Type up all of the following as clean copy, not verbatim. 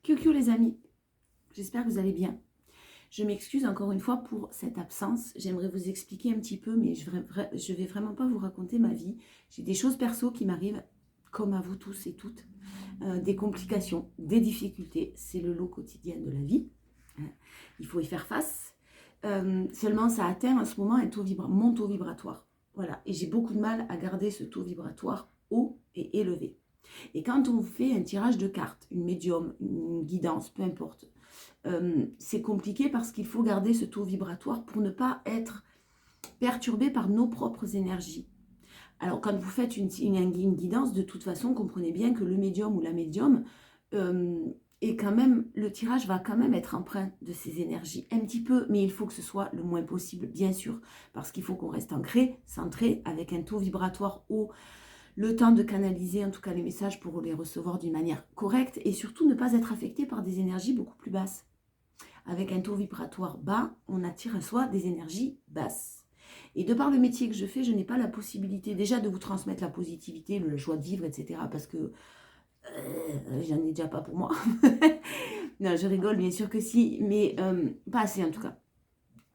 Coucou les amis, j'espère que vous allez bien. Je m'excuse encore une fois pour cette absence. J'aimerais vous expliquer un petit peu, mais je vais vraiment pas vous raconter ma vie. J'ai des choses perso qui m'arrivent, comme à vous tous et toutes. Des complications, des difficultés. C'est le lot quotidien de la vie. Il faut y faire face. Seulement, ça atteint en ce moment mon taux vibratoire. Voilà. Et j'ai beaucoup de mal à garder ce taux vibratoire haut et élevé. Et quand on fait un tirage de cartes, une médium, une guidance, peu importe, c'est compliqué parce qu'il faut garder ce taux vibratoire pour ne pas être perturbé par nos propres énergies. Alors quand vous faites une guidance, de toute façon, comprenez bien que le médium ou la médium est quand même, le tirage va quand même être empreint de ces énergies, un petit peu, mais il faut que ce soit le moins possible, bien sûr, parce qu'il faut qu'on reste ancré, centré, avec un taux vibratoire haut, le temps de canaliser en tout cas les messages pour les recevoir d'une manière correcte et surtout ne pas être affecté par des énergies beaucoup plus basses. Avec un taux vibratoire bas, on attire à soi des énergies basses. Et de par le métier que je fais, je n'ai pas la possibilité déjà de vous transmettre la positivité, la joie de vivre, etc. Parce que j'en ai déjà pas pour moi. Non, je rigole, bien sûr que si, mais pas assez en tout cas.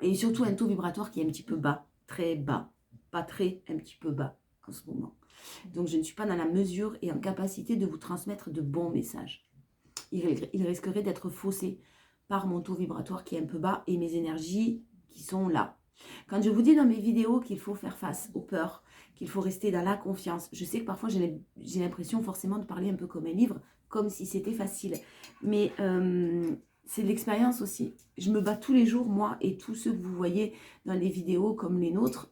Et surtout un taux vibratoire qui est un petit peu bas, très bas, pas très, un petit peu bas en ce moment. Donc je ne suis pas dans la mesure et en capacité de vous transmettre de bons messages. Il risquerait d'être faussé par mon taux vibratoire qui est un peu bas et mes énergies qui sont là. Quand je vous dis dans mes vidéos qu'il faut faire face aux peurs, qu'il faut rester dans la confiance, je sais que parfois j'ai l'impression forcément de parler un peu comme un livre, comme si c'était facile. Mais c'est de l'expérience aussi. Je me bats tous les jours, moi et tous ceux que vous voyez dans les vidéos comme les nôtres,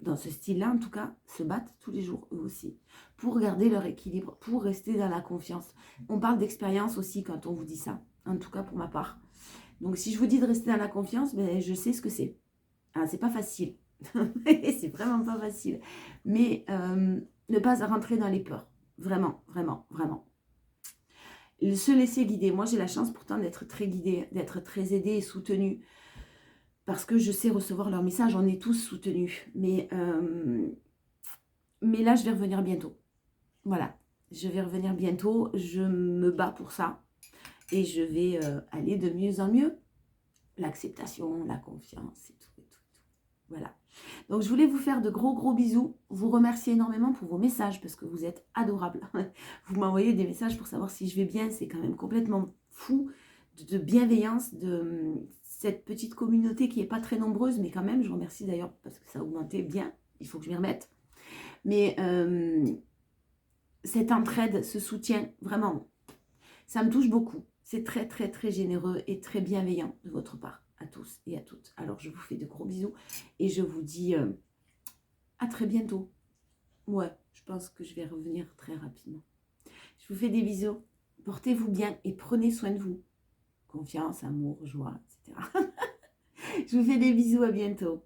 dans ce style-là en tout cas, se battent tous les jours eux aussi, pour garder leur équilibre, pour rester dans la confiance. On parle d'expérience aussi quand on vous dit ça, en tout cas pour ma part. Donc si je vous dis de rester dans la confiance, ben, je sais ce que c'est. Ah, c'est pas facile, c'est vraiment pas facile. Mais ne pas rentrer dans les peurs, vraiment, vraiment, vraiment. Se laisser guider. Moi j'ai la chance pourtant d'être très guidée, d'être très aidée et soutenue. Parce que je sais recevoir leurs messages, on est tous soutenus. Mais là, je vais revenir bientôt. Voilà, je vais revenir bientôt. Je me bats pour ça. Et je vais aller de mieux en mieux. L'acceptation, la confiance et tout, et tout, et tout. Voilà. Donc, je voulais vous faire de gros, gros bisous. Vous remercier énormément pour vos messages parce que vous êtes adorables. Vous m'envoyez des messages pour savoir si je vais bien. C'est quand même complètement fou de bienveillance, de cette petite communauté qui n'est pas très nombreuse, mais quand même, je vous remercie d'ailleurs parce que ça a augmenté bien. Il faut que je m'y remette. Mais cette entraide, ce soutien, vraiment, ça me touche beaucoup. C'est très, très, très généreux et très bienveillant de votre part, à tous et à toutes. Alors, je vous fais de gros bisous et je vous dis à très bientôt. Ouais, je pense que je vais revenir très rapidement. Je vous fais des bisous. Portez-vous bien et prenez soin de vous. Confiance, amour, joie, etc. Je vous fais des bisous, à bientôt.